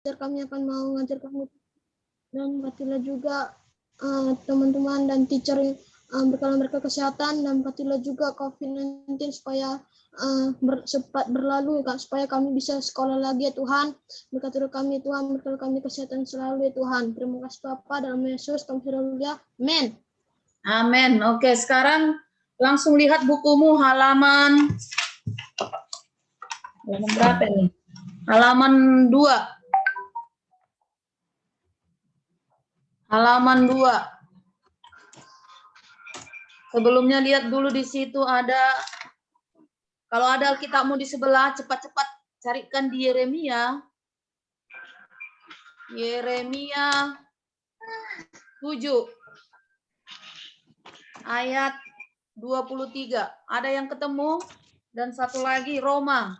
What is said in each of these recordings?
kami akan mau ngajar kamu, dan berkatilah juga teman-teman dan teacher berkala mereka kesehatan, dan berkatilah juga COVID-19 supaya cepat berlalu, supaya kami bisa sekolah lagi ya Tuhan. Berkatilah kami Tuhan, berkatilah kami kesehatan selalu ya Tuhan. Terima kasih Bapa, dalam Yesus kami berdoa. Amin. Amin. Oke, sekarang langsung lihat bukumu halaman berapa nih? Halaman 2. Halaman 2. Sebelumnya lihat dulu di situ ada, kalau ada Alkitabmu di sebelah, cepat-cepat carikan di Yeremia. Yeremia 7 ayat 23. Ada yang ketemu? Dan satu lagi Roma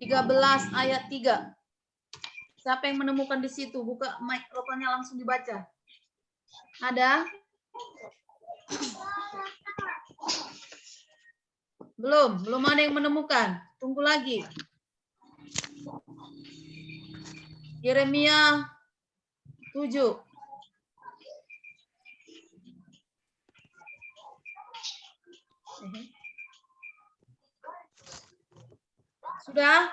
13 ayat 3. Siapa yang menemukan di situ? Buka mikrofonnya langsung dibaca. Ada? Belum ada yang menemukan. Tunggu lagi. Yeremia 7. Sudah?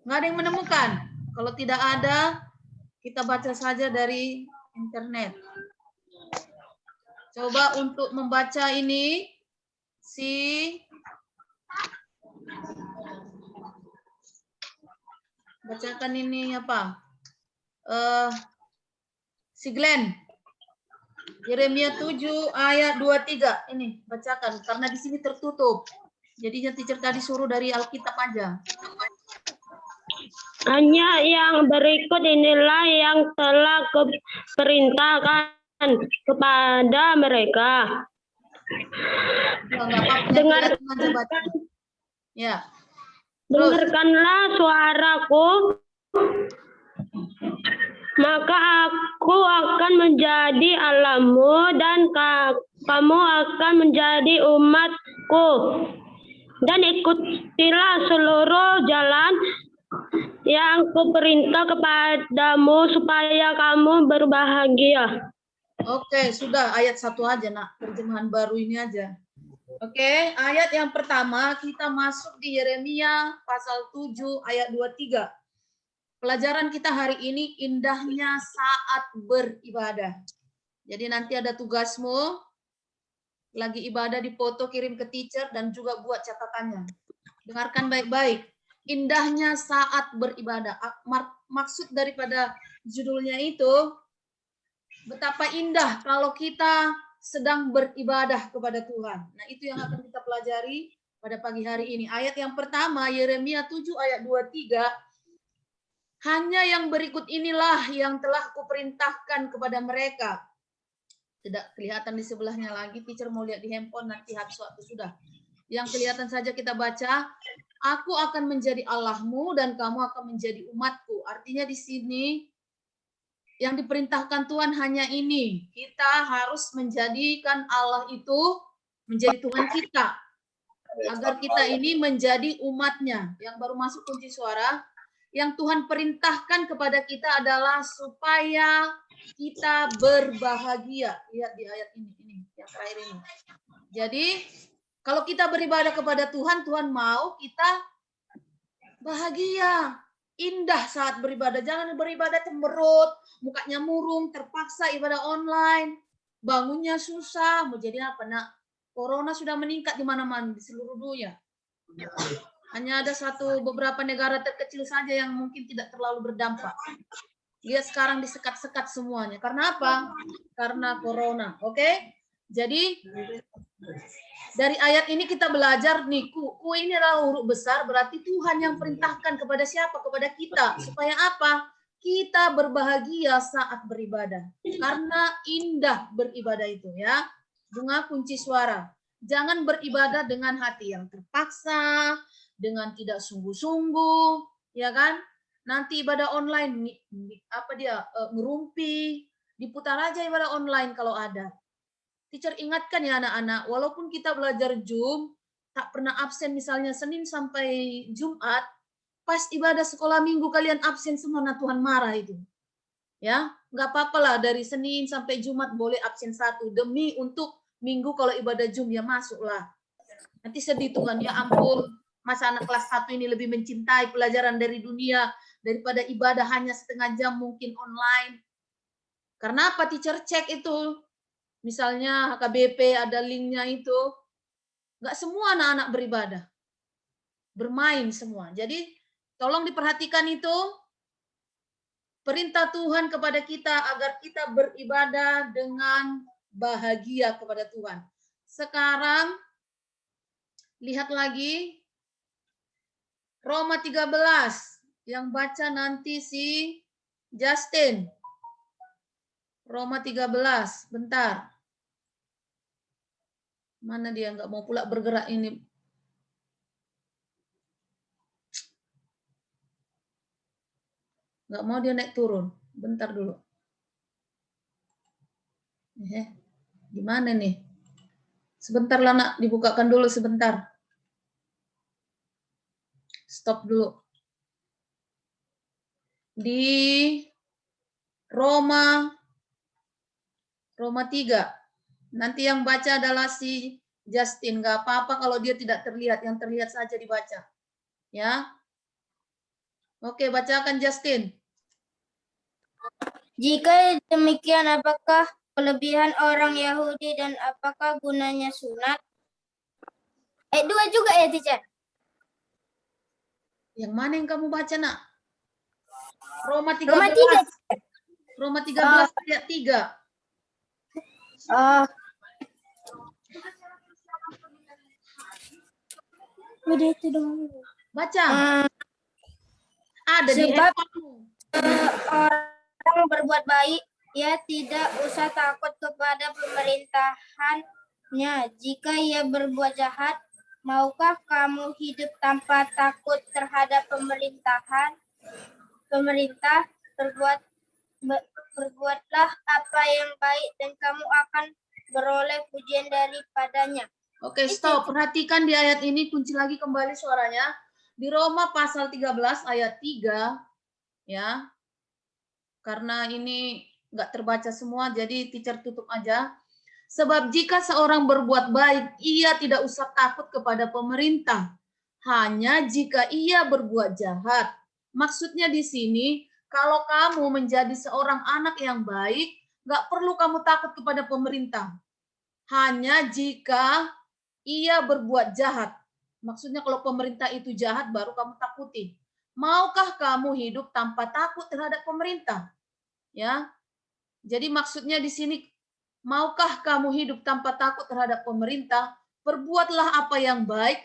Nggak ada yang menemukan? Kalau tidak ada, kita baca saja dari internet. Coba untuk membaca ini, bacakan ini apa? Si Glenn. Yeremia 7 ayat 23. Ini bacakan karena di sini tertutup. Jadinya teacher tadi suruh dari Alkitab aja. Hanya yang berikut inilah yang telah kuperintahkan kepada mereka. Ya. Dengarkanlah suaraku, maka aku akan menjadi Allahmu dan kamu akan menjadi umatku. Dan ikutilah seluruh jalan yang kuperintah kepadamu supaya kamu berbahagia. Oke, sudah ayat 1 aja, Nak. Terjemahan baru ini aja. Oke, ayat yang pertama kita masuk di Yeremia pasal 7 ayat 23. Pelajaran kita hari ini indahnya saat beribadah. Jadi nanti ada tugasmu, lagi ibadah dipoto kirim ke teacher dan juga buat catatannya. Dengarkan baik-baik. Indahnya saat beribadah. Maksud daripada judulnya itu, betapa indah kalau kita sedang beribadah kepada Tuhan. Nah, itu yang akan kita pelajari pada pagi hari ini. Ayat yang pertama, Yeremia 7 ayat 23. Hanya yang berikut inilah yang telah kuperintahkan kepada mereka. Tidak kelihatan di sebelahnya lagi. Teacher mau lihat di handphone, nanti habis waktu sudah. Yang kelihatan saja kita baca. Aku akan menjadi Allahmu dan kamu akan menjadi umatku. Artinya di sini yang diperintahkan Tuhan hanya ini. Kita harus menjadikan Allah itu menjadi Tuhan kita. Agar kita ini menjadi umatnya. Yang baru masuk kunci suara. Yang Tuhan perintahkan kepada kita adalah supaya kita berbahagia. Lihat di ayat ini yang terakhir ini. Jadi, kalau kita beribadah kepada Tuhan, Tuhan mau kita bahagia. Indah saat beribadah. Jangan beribadah cemberut, mukanya murung, terpaksa ibadah online. Bangunnya susah. Mau jadi apa, Nak? Corona sudah meningkat di mana-mana di seluruh dunia. Hanya ada beberapa negara terkecil saja yang mungkin tidak terlalu berdampak. Lihat sekarang disekat-sekat semuanya. Karena apa? Karena corona. Oke? Jadi dari ayat ini kita belajar nih, ku ini adalah huruf besar, berarti Tuhan yang perintahkan kepada siapa? Kepada kita. Supaya apa? Kita berbahagia saat beribadah. Karena indah beribadah itu ya. Bunga kunci suara. Jangan beribadah dengan hati yang terpaksa, dengan tidak sungguh-sungguh, ya kan? Nanti ibadah online ngerumpi, diputar aja ibadah online kalau ada. Teacher ingatkan ya anak-anak, walaupun kita belajar Zoom, tak pernah absen misalnya Senin sampai Jumat, pas ibadah sekolah minggu kalian absen semua, nah Tuhan marah itu. Ya, nggak apa-apa lah dari Senin sampai Jumat boleh absen 1 demi untuk minggu kalau ibadah Jum ya masuklah. Nanti sedih Tuhan, ya ampun, masa anak kelas 1 ini lebih mencintai pelajaran dari dunia daripada ibadah hanya setengah jam mungkin online. Karena apa? Teacher cek itu. Misalnya HKBP ada linknya itu. Nggak semua anak-anak beribadah. Bermain semua. Jadi tolong diperhatikan itu. Perintah Tuhan kepada kita agar kita beribadah dengan bahagia kepada Tuhan. Sekarang lihat lagi Roma 13 yang baca nanti si Justin. Roma 13, bentar. Mana dia nggak mau pula bergerak ini? Nggak mau dia naik turun. Bentar dulu. Gimana nih? Sebentar lah nak, dibukakan dulu sebentar. Stop dulu. Di Roma 3. Nanti yang baca adalah si Justin. Nggak apa-apa kalau dia tidak terlihat. Yang terlihat saja dibaca. Ya. Oke, bacakan Justin. Jika demikian, apakah kelebihan orang Yahudi dan apakah gunanya sunat? 2 juga ya, teacher? Yang mana yang kamu baca, nak? Roma 13. Roma 3. Roma 13 ayat 3. Udah itu dong. Baca. Ada di Sebab handphonemu. orang berbuat baik, ia tidak usah takut kepada pemerintahannya. Jika ia berbuat jahat, maukah kamu hidup tanpa takut terhadap pemerintah? Berbuatlah apa yang baik dan kamu akan beroleh pujian daripadanya. Oke, stop. Perhatikan di ayat ini, kunci lagi kembali suaranya. Di Roma pasal 13 ayat 3, ya. Karena ini nggak terbaca semua, jadi teacher tutup aja. Sebab jika seorang berbuat baik, ia tidak usah takut kepada pemerintah. Hanya jika ia berbuat jahat. Maksudnya di sini, kalau kamu menjadi seorang anak yang baik, nggak perlu kamu takut kepada pemerintah. Hanya jika ia berbuat jahat. Maksudnya kalau pemerintah itu jahat, baru kamu takuti. Maukah kamu hidup tanpa takut terhadap pemerintah? Ya. Jadi maksudnya di sini, maukah kamu hidup tanpa takut terhadap pemerintah? Perbuatlah apa yang baik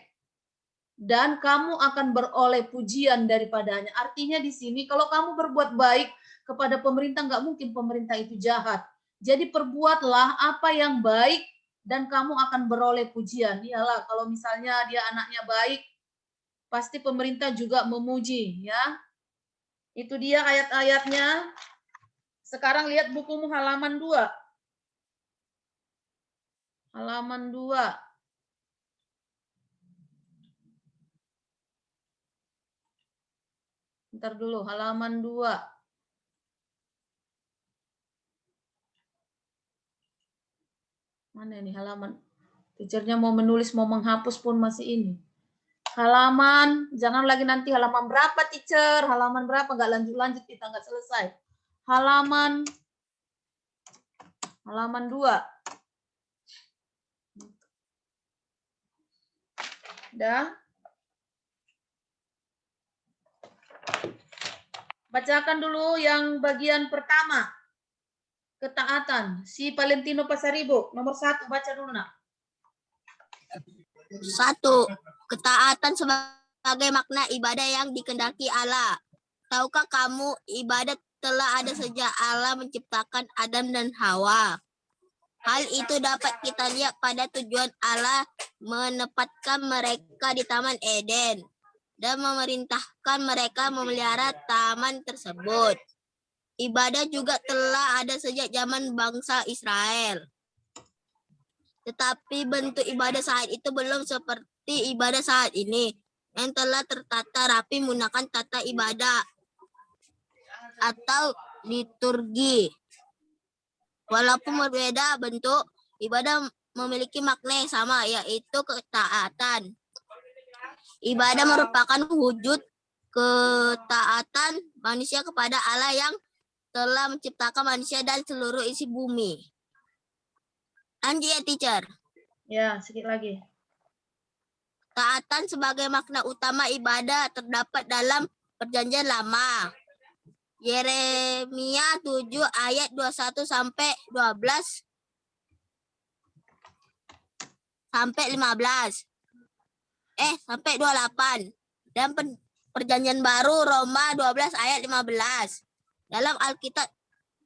dan kamu akan beroleh pujian daripadanya. Artinya di sini kalau kamu berbuat baik kepada pemerintah, nggak mungkin pemerintah itu jahat. Jadi perbuatlah apa yang baik dan kamu akan beroleh pujian. Iyalah kalau misalnya dia anaknya baik, pasti pemerintah juga memuji, ya. Itu dia ayat-ayatnya. Sekarang lihat bukumu halaman 2. Halaman 2. Bentar dulu, halaman 2. Mana ini halaman? Teachernya mau menulis, mau menghapus pun masih ini. Halaman, jangan lagi nanti halaman berapa teacher, halaman berapa, nggak lanjut-lanjut kita nggak selesai. Halaman 2. Dah? Bacakan dulu yang bagian pertama. Ketaatan. Si Valentino Pasaribo, nomor 1, baca dulu nak. 1. Ketaatan sebagai makna ibadah yang dikehendaki Allah. Tahukah kamu ibadah telah ada sejak Allah menciptakan Adam dan Hawa? Hal itu dapat kita lihat pada tujuan Allah menempatkan mereka di Taman Eden dan memerintahkan mereka memelihara taman tersebut. Ibadah juga telah ada sejak zaman bangsa Israel. Tetapi bentuk ibadah saat itu belum seperti ibadah saat ini. yang telah tertata rapi menggunakan tata ibadah atau liturgi. Walaupun berbeda bentuk, ibadah memiliki makna yang sama, yaitu ketaatan. Ibadah merupakan wujud ketaatan manusia kepada Allah yang telah menciptakan manusia dan seluruh isi bumi. Lanjut ya, teacher. Ya, sedikit lagi. Taatan sebagai makna utama ibadah terdapat dalam Perjanjian Lama. Yeremia 7 ayat 21 sampai 12 sampai 15. Sampai 28. Dan Perjanjian Baru Roma 12 ayat 15. Dalam Alkitab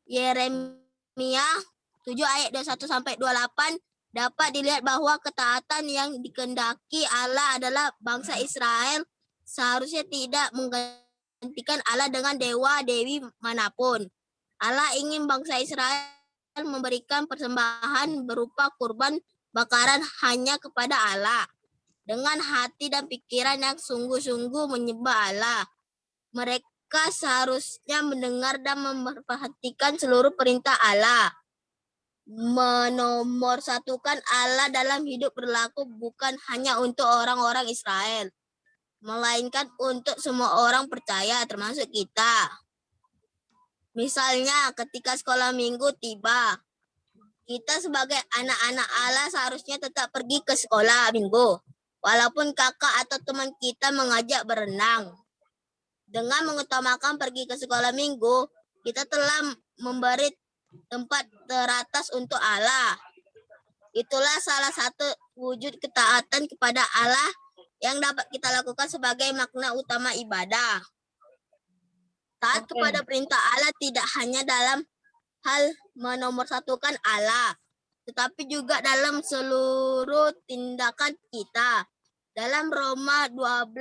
Yeremia 7 ayat 21 sampai 28 dapat dilihat bahwa ketaatan yang dikehendaki Allah adalah bangsa Israel seharusnya tidak menggantikan Allah dengan dewa-dewi manapun. Allah ingin bangsa Israel memberikan persembahan berupa kurban bakaran hanya kepada Allah dengan hati dan pikiran yang sungguh-sungguh menyembah Allah. Mereka seharusnya mendengar dan memperhatikan seluruh perintah Allah. Menomorsatukan Allah dalam hidup berlaku bukan hanya untuk orang-orang Israel, melainkan untuk semua orang percaya, termasuk kita. Misalnya, ketika sekolah minggu tiba, kita sebagai anak-anak Allah seharusnya tetap pergi ke sekolah minggu, walaupun kakak atau teman kita mengajak berenang. Dengan mengutamakan pergi ke sekolah minggu, kita telah memberi tempat teratas untuk Allah. Itulah salah satu wujud ketaatan kepada Allah yang dapat kita lakukan sebagai makna utama ibadah. Taat kepada perintah Allah tidak hanya dalam hal menomorsatukan Allah, tetapi juga dalam seluruh tindakan kita. Dalam Roma 12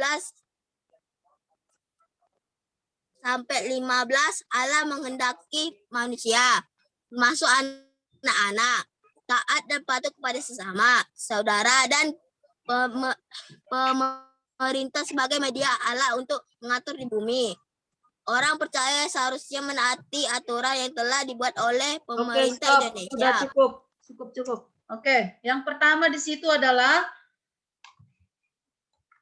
sampai 15, Allah menghendaki manusia, termasuk anak-anak, taat dan patuh kepada sesama, saudara, dan pemerintah sebagai media Allah untuk mengatur di bumi. Orang percaya seharusnya menaati aturan yang telah dibuat oleh pemerintah Indonesia. Sudah cukup. Oke, yang pertama di situ adalah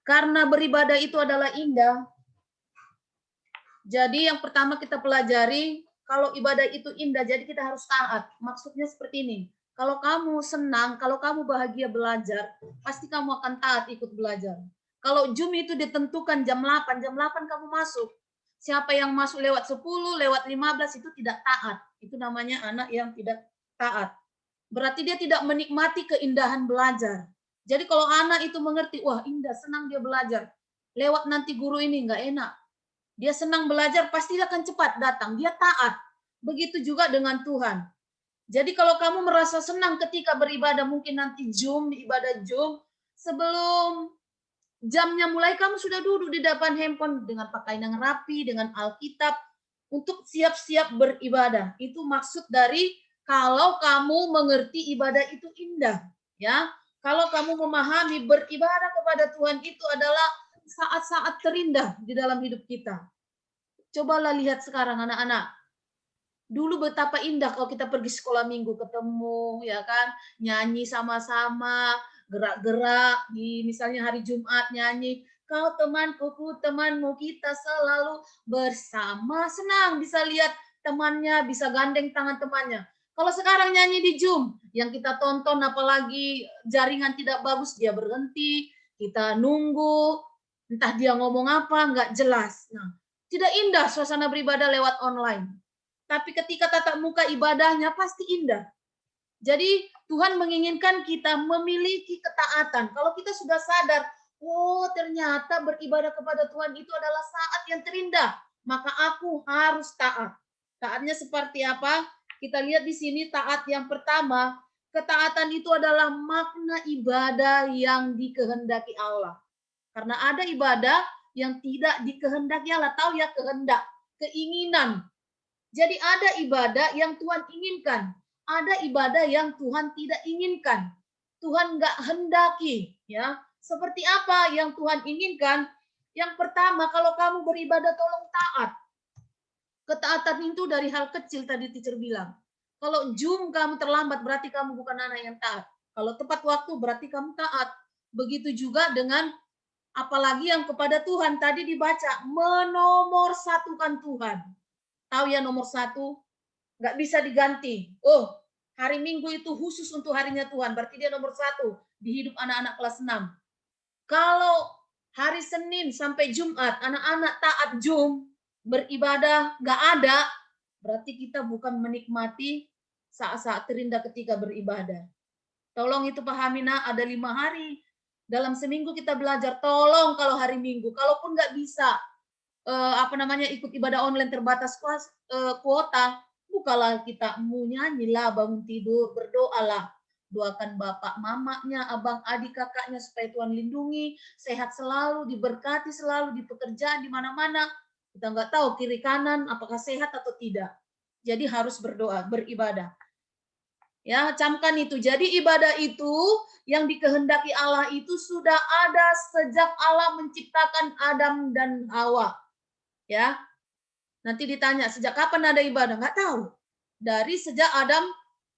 karena beribadah itu adalah indah. Jadi yang pertama kita pelajari, kalau ibadah itu indah, jadi kita harus taat. Maksudnya seperti ini. Kalau kamu senang, kalau kamu bahagia belajar, pasti kamu akan taat ikut belajar. Kalau Zoom itu ditentukan jam 8 kamu masuk. Siapa yang masuk lewat 10, lewat 15 itu tidak taat. Itu namanya anak yang tidak taat. Berarti dia tidak menikmati keindahan belajar. Jadi kalau anak itu mengerti, wah indah, senang dia belajar. Lewat nanti guru ini enggak enak. Dia senang belajar, pasti dia akan cepat datang. Dia taat. Begitu juga dengan Tuhan. Jadi kalau kamu merasa senang ketika beribadah, mungkin nanti ibadah Zoom, sebelum jamnya mulai kamu sudah duduk di depan handphone dengan pakaian yang rapi, dengan Alkitab, untuk siap-siap beribadah. Itu maksud dari kalau kamu mengerti ibadah itu indah. Ya, kalau kamu memahami beribadah kepada Tuhan itu adalah saat-saat terindah di dalam hidup kita. Cobalah lihat sekarang anak-anak. Dulu betapa indah kalau kita pergi sekolah minggu ketemu, ya kan, nyanyi sama-sama, gerak-gerak di misalnya hari Jumat nyanyi, kau temanku, ku temanmu, kita selalu bersama. Senang bisa lihat temannya, bisa gandeng tangan temannya. Kalau sekarang nyanyi di Zoom, yang kita tonton apalagi jaringan tidak bagus, dia berhenti, kita nunggu, entah dia ngomong apa, nggak jelas. Nah, tidak indah suasana beribadah lewat online. Tapi ketika tatap muka ibadahnya pasti indah. Jadi Tuhan menginginkan kita memiliki ketaatan. Kalau kita sudah sadar, oh ternyata beribadah kepada Tuhan itu adalah saat yang terindah, maka aku harus taat. Taatnya seperti apa? Kita lihat di sini taat yang pertama, ketaatan itu adalah makna ibadah yang dikehendaki Allah. Karena ada ibadah yang tidak dikehendaki Allah, tahu ya, kehendak, keinginan. Jadi ada ibadah yang Tuhan inginkan, ada ibadah yang Tuhan tidak inginkan. Tuhan nggak hendaki, ya. Seperti apa yang Tuhan inginkan? Yang pertama, kalau kamu beribadah tolong taat. Ketaatan itu dari hal kecil tadi teacher bilang. Kalau kamu terlambat berarti kamu bukan anak yang taat. Kalau tepat waktu berarti kamu taat. Begitu juga dengan apalagi yang kepada Tuhan tadi dibaca, menomorsatukan Tuhan. Tahu ya nomor 1? Nggak bisa diganti. Oh, hari Minggu itu khusus untuk harinya Tuhan. Berarti dia nomor 1 di hidup anak-anak kelas 6. Kalau hari Senin sampai Jumat anak-anak taat beribadah nggak ada, berarti kita bukan menikmati saat-saat terindah ketika beribadah. Tolong itu pahami, nak, ada 5 hari dalam seminggu kita belajar. Tolong kalau hari Minggu, kalaupun nggak bisa ikut ibadah online terbatas kuota, bukalah kita nyanyilah, bangun tidur, berdoalah. Doakan bapak mamanya, abang adik kakaknya supaya Tuhan lindungi, sehat selalu, diberkati selalu di pekerjaan di mana-mana. Kita nggak tahu kiri kanan apakah sehat atau tidak. Jadi harus berdoa, beribadah. Ya, camkan itu. Jadi ibadah itu yang dikehendaki Allah itu sudah ada sejak Allah menciptakan Adam dan Hawa. Ya. Nanti ditanya, sejak kapan ada ibadah? Nggak tahu. Dari sejak Adam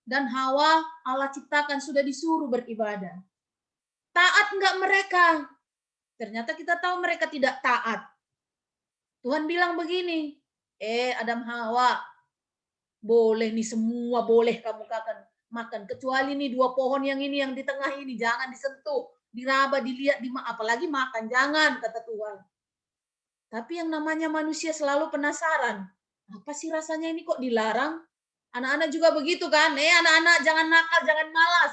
dan Hawa Allah ciptakan sudah disuruh beribadah. Taat nggak mereka? Ternyata kita tahu mereka tidak taat. Tuhan bilang begini, Adam Hawa, boleh nih semua boleh kamu makan, kecuali nih 2 pohon yang ini yang di tengah ini jangan disentuh, diraba, dilihat, apalagi makan, jangan, kata Tuhan. Tapi yang namanya manusia selalu penasaran, apa sih rasanya ini kok dilarang? Anak-anak juga begitu kan? Anak-anak jangan nakal, jangan malas.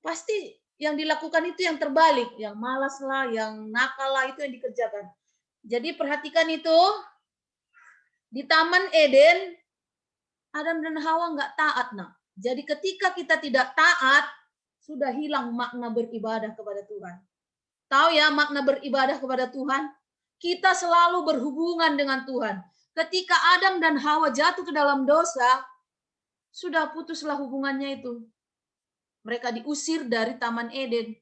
Pasti yang dilakukan itu yang terbalik, yang malas lah, yang nakal lah, itu yang dikerjakan. Jadi perhatikan itu, di Taman Eden, Adam dan Hawa nggak taat, nak. Jadi ketika kita tidak taat, sudah hilang makna beribadah kepada Tuhan. Tahu ya makna beribadah kepada Tuhan? Kita selalu berhubungan dengan Tuhan. Ketika Adam dan Hawa jatuh ke dalam dosa, sudah putuslah hubungannya itu. Mereka diusir dari Taman Eden.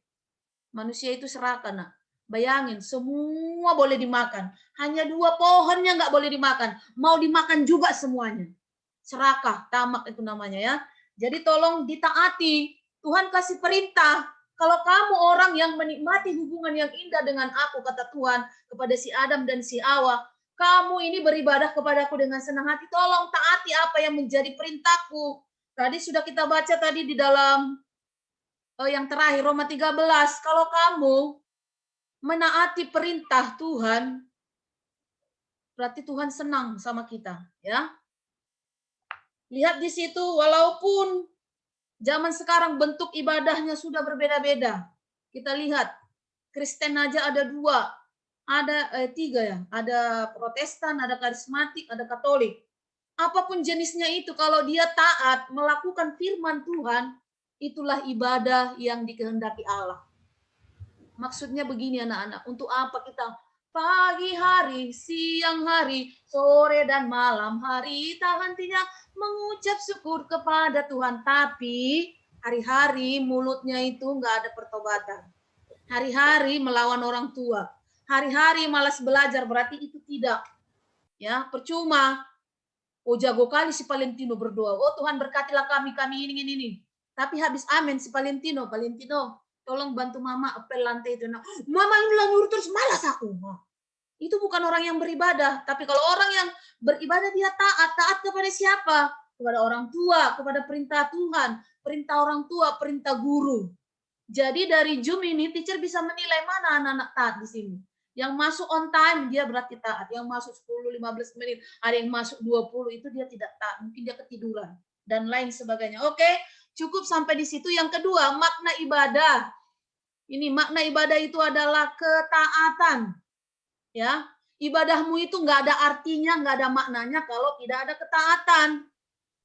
Manusia itu serakah, nak. Bayangin, semua boleh dimakan. Hanya 2 pohonnya nggak boleh dimakan. Mau dimakan juga semuanya. Serakah, tamak itu namanya ya. Jadi tolong ditaati. Tuhan kasih perintah. Kalau kamu orang yang menikmati hubungan yang indah dengan aku, kata Tuhan, kepada si Adam dan si Hawa, kamu ini beribadah kepadaku dengan senang hati. Tolong taati apa yang menjadi perintahku. Tadi sudah kita baca tadi di dalam yang terakhir, Roma 13. Kalau kamu menaati perintah Tuhan, berarti Tuhan senang sama kita, ya. Lihat di situ, walaupun zaman sekarang bentuk ibadahnya sudah berbeda-beda. Kita lihat, Kristen aja ada 2, ada 3 ya, ada Protestan, ada karismatik, ada Katolik. Apapun jenisnya itu, kalau dia taat melakukan firman Tuhan, itulah ibadah yang dikehendaki Allah. Maksudnya begini anak-anak, untuk apa kita pagi hari, siang hari, sore dan malam hari, tak hentinya mengucap syukur kepada Tuhan. Tapi hari-hari mulutnya itu nggak ada pertobatan. Hari-hari melawan orang tua. Hari-hari malas belajar, berarti itu tidak. Ya, percuma. Oh, jago kali si Valentino berdoa. Oh, Tuhan berkatilah kami ini. Tapi habis amin si Valentino, tolong bantu mama apel lantai itu. Nah, mama ini lah nyuruh terus, malas aku. Itu bukan orang yang beribadah. Tapi kalau orang yang beribadah dia taat. Taat kepada siapa? Kepada orang tua, kepada perintah Tuhan. Perintah orang tua, perintah guru. Jadi dari Zoom ini teacher bisa menilai mana anak-anak taat di sini. Yang masuk on time dia berarti taat. Yang masuk 10-15 menit, ada yang masuk 20, itu dia tidak taat. Mungkin dia ketiduran dan lain sebagainya. Oke, cukup sampai di situ. Yang kedua, makna ibadah. Ini makna ibadah itu adalah ketaatan. Ya, ibadahmu itu nggak ada artinya, nggak ada maknanya kalau tidak ada ketaatan.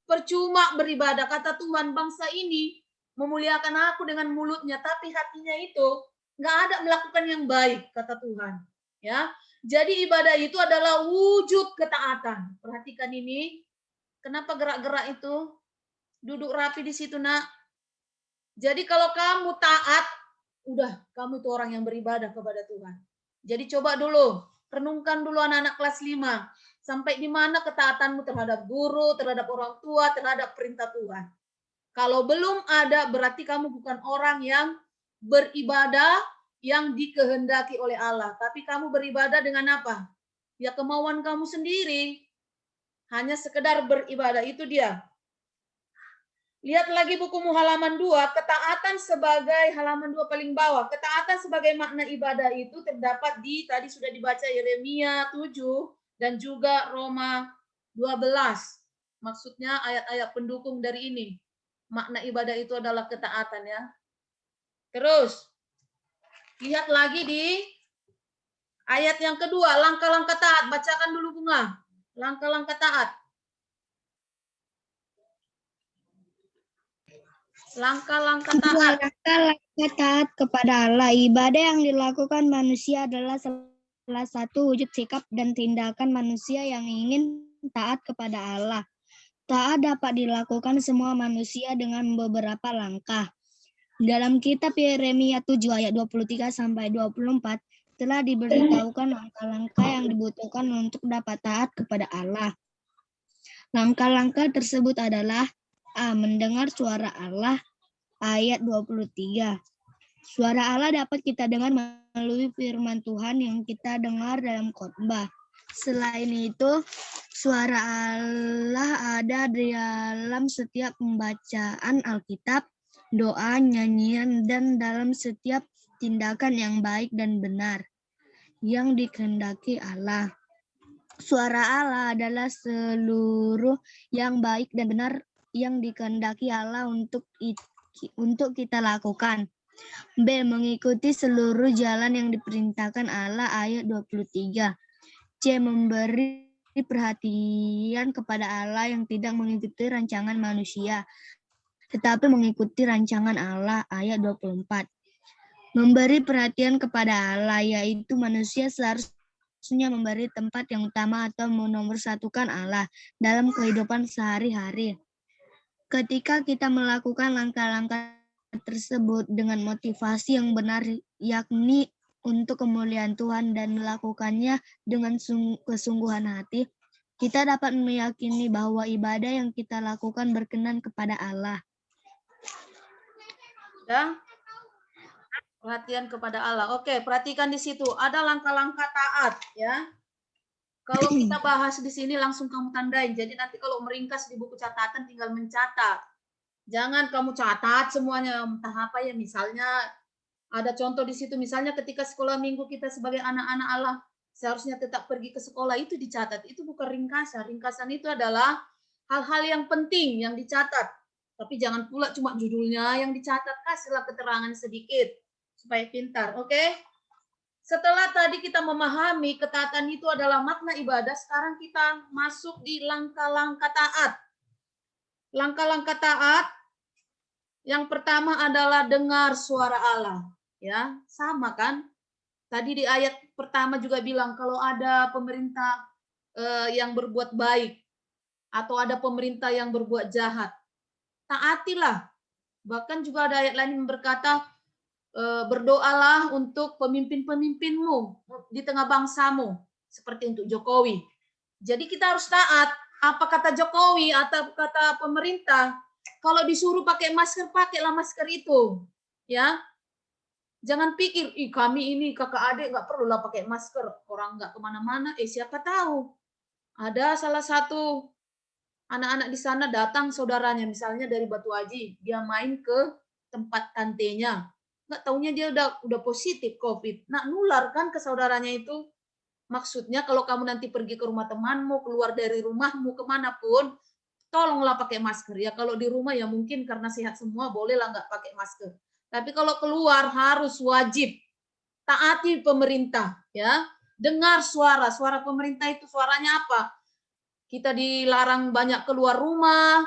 Percuma beribadah, kata Tuhan, bangsa ini memuliakan aku dengan mulutnya, tapi hatinya itu nggak ada melakukan yang baik, kata Tuhan. Ya, jadi ibadah itu adalah wujud ketaatan. Perhatikan ini, kenapa gerak-gerak itu? Duduk rapi di situ, nak. Jadi kalau kamu taat, udah kamu itu orang yang beribadah kepada Tuhan. Jadi coba dulu, renungkan dulu anak-anak kelas 5. Sampai di mana ketaatanmu terhadap guru, terhadap orang tua, terhadap perintah Tuhan. Kalau belum ada, berarti kamu bukan orang yang beribadah yang dikehendaki oleh Allah. Tapi kamu beribadah dengan apa? Ya kemauan kamu sendiri. Hanya sekedar beribadah, itu dia. Lihat lagi bukumu halaman 2, ketaatan sebagai halaman 2 paling bawah. Ketaatan sebagai makna ibadah itu terdapat di, tadi sudah dibaca Yeremia 7 dan juga Roma 12. Maksudnya ayat-ayat pendukung dari ini. Makna ibadah itu adalah ketaatan ya. Terus, lihat lagi di ayat yang kedua, langkah-langkah taat. Bacakan dulu Bunga. Langkah-langkah taat. Langkah-langkah taat. Langkah-langkah taat kepada Allah. Ibadah yang dilakukan manusia adalah salah satu wujud sikap dan tindakan manusia yang ingin taat kepada Allah. Taat dapat dilakukan semua manusia dengan beberapa langkah. Dalam kitab Yeremia 7 ayat 23 sampai 24 telah diberitahukan langkah-langkah yang dibutuhkan untuk dapat taat kepada Allah. Langkah-langkah tersebut adalah A. Mendengar suara Allah. Ayat 23. Suara Allah dapat kita dengar melalui firman Tuhan yang kita dengar dalam khotbah. Selain itu, suara Allah ada di dalam setiap pembacaan Alkitab, doa, nyanyian, dan dalam setiap tindakan yang baik dan benar yang dikehendaki Allah. Suara Allah adalah seluruh yang baik dan benar yang dikehendaki Allah untuk kita lakukan. B. Mengikuti seluruh jalan yang diperintahkan Allah ayat 23. C. Memberi perhatian kepada Allah yang tidak mengikuti rancangan manusia, tetapi mengikuti rancangan Allah ayat 24. Memberi perhatian kepada Allah, yaitu manusia seharusnya memberi tempat yang utama atau menomorsatukan Allah dalam kehidupan sehari-hari. Ketika kita melakukan langkah-langkah tersebut dengan motivasi yang benar, yakni untuk kemuliaan Tuhan dan melakukannya dengan kesungguhan hati, kita dapat meyakini bahwa ibadah yang kita lakukan berkenan kepada Allah. Ya. Perhatian kepada Allah. Oke, perhatikan di situ. Ada langkah-langkah taat, ya. Kalau kita bahas di sini langsung kamu tandain. Jadi nanti kalau meringkas di buku catatan tinggal mencatat. Jangan kamu catat semuanya entah apa ya. Misalnya ada contoh di situ. Misalnya ketika sekolah minggu kita sebagai anak-anak Allah seharusnya tetap pergi ke sekolah, itu dicatat. Itu bukan ringkasan. Ringkasan itu adalah hal-hal yang penting yang dicatat. Tapi jangan pula cuma judulnya yang dicatat. Kasihlah keterangan sedikit supaya pintar. Oke? Setelah tadi kita memahami ketaatan itu adalah makna ibadah, sekarang kita masuk di langkah-langkah taat. Langkah-langkah taat yang pertama adalah dengar suara Allah. Ya, sama kan? Tadi di ayat pertama juga bilang kalau ada pemerintah yang berbuat baik atau ada pemerintah yang berbuat jahat, taatilah. Bahkan juga ada ayat lain yang berkata, berdoalah untuk pemimpin-pemimpinmu di tengah bangsamu, seperti untuk Jokowi. Jadi kita harus taat. Apa kata Jokowi atau kata pemerintah? Kalau disuruh pakai masker, pakailah masker itu. Ya, jangan pikir, kami ini kakak adik nggak perlulah pakai masker. Orang nggak kemana-mana. Siapa tahu? Ada salah satu anak-anak di sana datang saudaranya, misalnya dari Batu Haji, dia main ke tempat tantenya. Nggak taunya dia udah positif COVID. Nah, nular kan ke saudaranya itu. Maksudnya kalau kamu nanti pergi ke rumah temanmu, keluar dari rumahmu, kemanapun, tolonglah pakai masker. Ya kalau di rumah ya mungkin karena sehat semua, bolehlah nggak pakai masker. Tapi kalau keluar harus wajib. Taati pemerintah. Ya, dengar suara pemerintah itu suaranya apa? Kita dilarang banyak keluar rumah.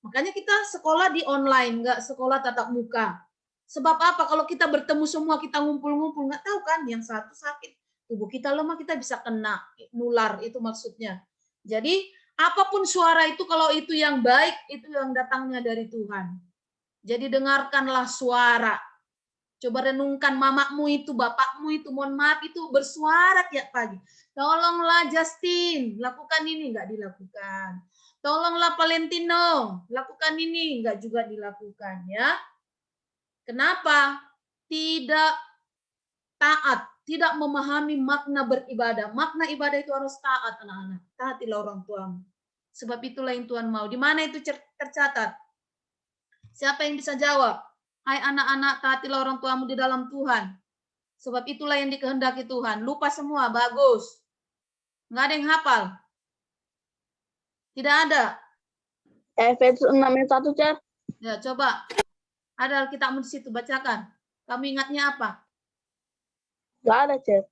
Makanya kita sekolah di online, nggak sekolah tatap muka. Sebab apa? Kalau kita bertemu semua, kita ngumpul-ngumpul, nggak tahu kan, yang satu sakit, tubuh kita lemah, kita bisa kena, nular, itu maksudnya. Jadi, apapun suara itu, kalau itu yang baik, itu yang datangnya dari Tuhan. Jadi, dengarkanlah suara. Coba renungkan mamamu itu, bapakmu itu, mohon maaf itu bersuara tiap pagi. Tolonglah Justin, lakukan ini, enggak dilakukan. Tolonglah Valentino, lakukan ini, enggak juga dilakukan ya. Kenapa? Tidak taat, tidak memahami makna beribadah. Makna ibadah itu harus taat, anak-anak. Taatilah orang tuamu. Sebab itulah yang Tuhan mau. Di mana itu tercatat? Siapa yang bisa jawab? Hai anak-anak, taatilah orang tuamu di dalam Tuhan. Sebab itulah yang dikehendaki Tuhan. Lupa semua, bagus. Nggak ada yang hafal. Tidak ada. Efesus 6 ayat 1, Cer. Ya, coba. Ada Alkitabmu di situ, bacakan. Kamu ingatnya apa? Nggak ada, Cer.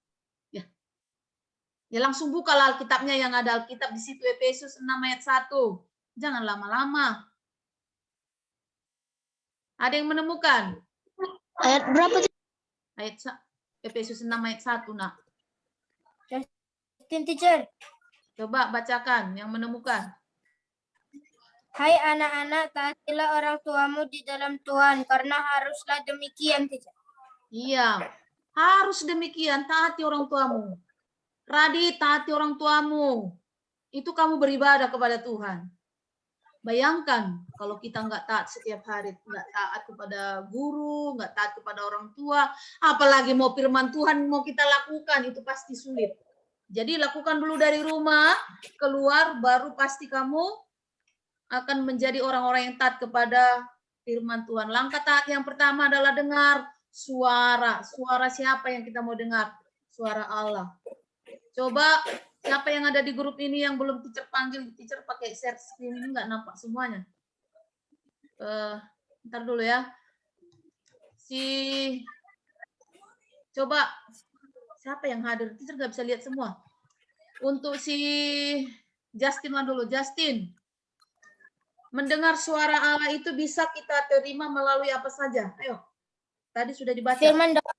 Ya langsung bukalah Alkitabnya yang ada Alkitab di situ, Efesus 6 ayat 1. Jangan lama-lama. Ada yang menemukan? Ayat berapa? Ayat Efesus 6 ayat 1, nak. Teacher. Coba bacakan yang menemukan. Hai anak-anak, taatilah orang tuamu di dalam Tuhan, karena haruslah demikian, teacher. Iya, harus demikian, taati orang tuamu. Radit, taati orang tuamu. Itu kamu beribadah kepada Tuhan. Bayangkan kalau kita nggak taat setiap hari, nggak taat kepada guru, nggak taat kepada orang tua, apalagi mau firman Tuhan mau kita lakukan, itu pasti sulit. Jadi lakukan dulu dari rumah, keluar, baru pasti kamu akan menjadi orang-orang yang taat kepada firman Tuhan. Langkah taat yang pertama adalah dengar suara. Suara siapa yang kita mau dengar? Suara Allah. Coba siapa yang ada di grup ini yang belum teacher panggil, teacher pakai share screen ini nggak nampak semuanya. Ntar dulu ya. Coba siapa yang hadir? Teacher nggak bisa lihat semua. Untuk si Justin lah dulu. Justin, mendengar suara Allah itu bisa kita terima melalui apa saja? Ayo. Tadi sudah dibaca. Firman doa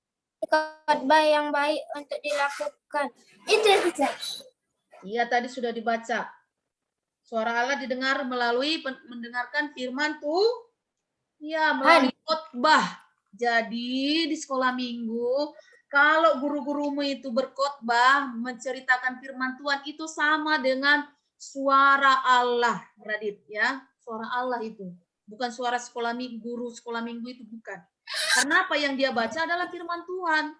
khotbah yang baik untuk dilakukan. Itu ya, teacher. Iya, tadi sudah dibaca. Suara Allah didengar melalui mendengarkan firman tuh. Ya, melalui khotbah. Jadi di sekolah minggu, kalau guru-gurumu itu berkhotbah, menceritakan firman Tuhan, itu sama dengan suara Allah, Radit ya. Suara Allah itu. Bukan suara sekolah minggu, guru sekolah minggu itu bukan. Karena apa yang dia baca adalah firman Tuhan.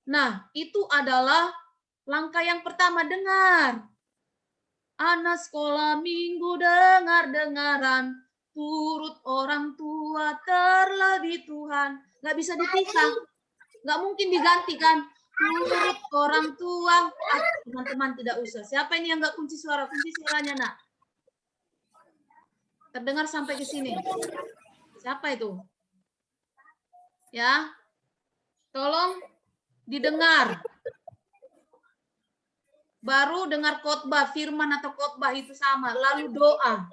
Nah, itu adalah langkah yang pertama, dengar. Anak sekolah minggu dengar-dengaran, turut orang tua terlebih Tuhan. Nggak bisa dipisah. Nggak mungkin digantikan. Turut orang tua. Teman-teman tidak usah. Siapa ini yang nggak kunci suara? Kunci suaranya, nak. Terdengar sampai ke sini. Siapa itu? Ya, tolong didengar. Baru dengar khotbah, firman atau khotbah itu sama. Lalu doa.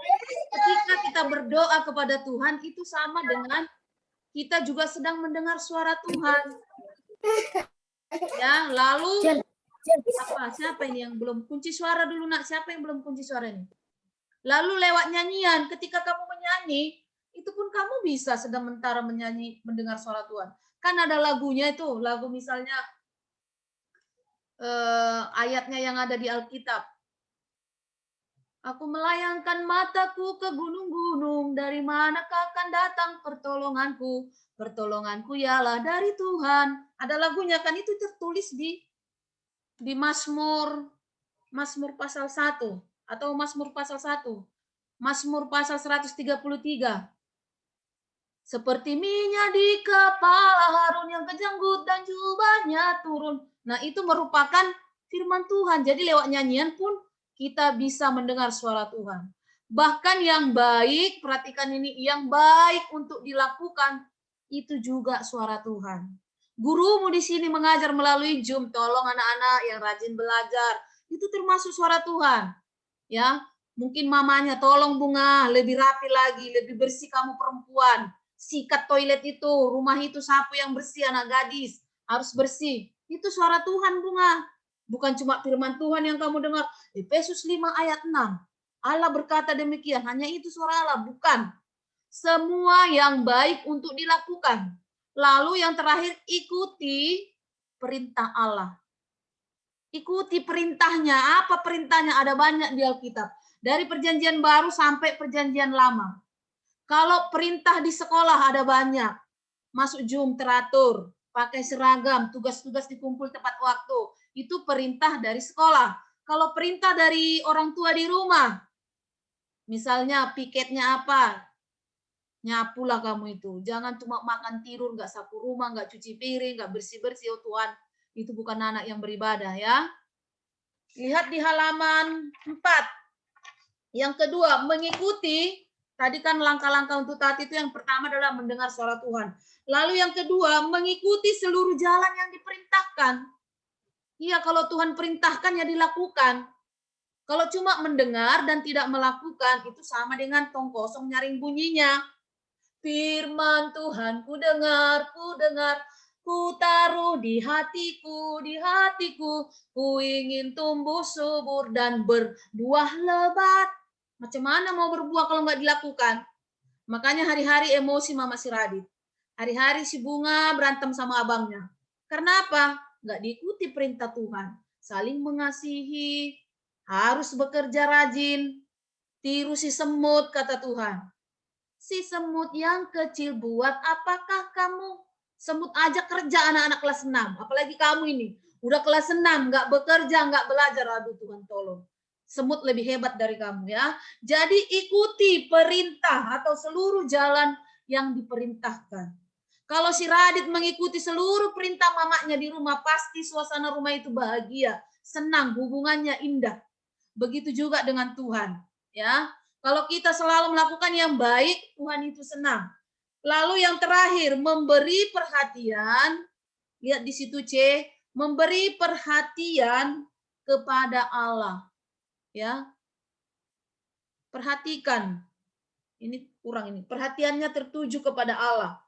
Ketika kita berdoa kepada Tuhan, itu sama dengan kita juga sedang mendengar suara Tuhan. Ya, lalu siapa ini yang belum kunci suara dulu, nak? Siapa yang belum kunci suara ini? Lalu lewat nyanyian, ketika kamu menyanyi, itu pun kamu bisa sedang mentara menyanyi, mendengar suara Tuhan. Kan ada lagunya itu, lagu misalnya ayatnya yang ada di Alkitab. Aku melayangkan mataku ke gunung-gunung, dari manakah akan datang pertolonganku? Pertolonganku ialah dari Tuhan. Ada lagunya kan, itu tertulis di Mazmur pasal 1 atau Mazmur pasal 1. Mazmur pasal 133. Seperti minyak di kepala Harun yang kejanggut dan jubahnya turun. Nah, itu merupakan firman Tuhan. Jadi lewat nyanyian pun kita bisa mendengar suara Tuhan. Bahkan yang baik, perhatikan ini, yang baik untuk dilakukan, itu juga suara Tuhan. Gurumu di sini mengajar melalui Zoom, tolong anak-anak yang rajin belajar, itu termasuk suara Tuhan. Ya, mungkin mamanya, tolong Bunga, lebih rapi lagi, lebih bersih kamu perempuan. Sikat toilet itu, rumah itu sapu yang bersih, anak gadis harus bersih. Itu suara Tuhan, Bunga. Bukan cuma firman Tuhan yang kamu dengar. Efesus 5 ayat 6. Allah berkata demikian, hanya itu suara Allah, bukan. Semua yang baik untuk dilakukan. Lalu yang terakhir, ikuti perintah Allah. Ikuti perintahnya. Apa perintahnya? Ada banyak di Alkitab. Dari perjanjian baru sampai perjanjian lama. Kalau perintah di sekolah ada banyak. Masuk Zoom teratur, pakai seragam, tugas-tugas dikumpul tepat waktu. Itu perintah dari sekolah. Kalau perintah dari orang tua di rumah, misalnya piketnya apa? Nyapulah kamu itu. Jangan cuma makan tidur, nggak sapu rumah, nggak cuci piring, nggak bersih-bersih. Oh Tuhan, itu bukan anak yang beribadah ya. Lihat di halaman 4. Yang kedua, mengikuti. Tadi kan langkah-langkah untuk taat itu yang pertama adalah mendengar suara Tuhan. Lalu yang kedua, mengikuti seluruh jalan yang diperintahkan. Iya, kalau Tuhan perintahkan ya dilakukan. Kalau cuma mendengar dan tidak melakukan, itu sama dengan tong kosong nyaring bunyinya. Firman Tuhan ku dengar, ku taruh di hatiku, ku ingin tumbuh subur dan berbuah lebat. Macam mana mau berbuah kalau nggak dilakukan? Makanya hari-hari emosi Mama si Radit. Hari-hari si Bunga berantem sama abangnya. Karena apa? Nggak diikuti perintah Tuhan. Saling mengasihi, harus bekerja rajin, tiru si semut kata Tuhan. Si semut yang kecil buat apakah kamu? Semut aja kerja anak-anak kelas 6. Apalagi kamu ini. Udah kelas 6, nggak bekerja, nggak belajar. Aduh Tuhan tolong. Semut lebih hebat dari kamu ya. Jadi ikuti perintah atau seluruh jalan yang diperintahkan. Kalau si Radit mengikuti seluruh perintah mamanya di rumah, pasti suasana rumah itu bahagia, senang, hubungannya indah. Begitu juga dengan Tuhan. Ya. Kalau kita selalu melakukan yang baik, Tuhan itu senang. Lalu yang terakhir, memberi perhatian. Lihat di situ C, memberi perhatian kepada Allah. Ya. Perhatikan. Ini kurang ini. Perhatiannya tertuju kepada Allah.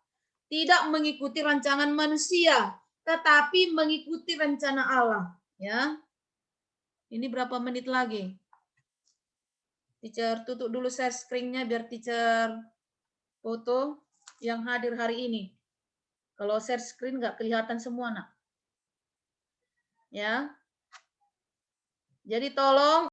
Tidak mengikuti rancangan manusia, tetapi mengikuti rencana Allah. Ya. Ini berapa menit lagi? Teacher tutup dulu share screen-nya biar teacher foto yang hadir hari ini. Kalau share screen nggak kelihatan semua, nak. Ya. Jadi tolong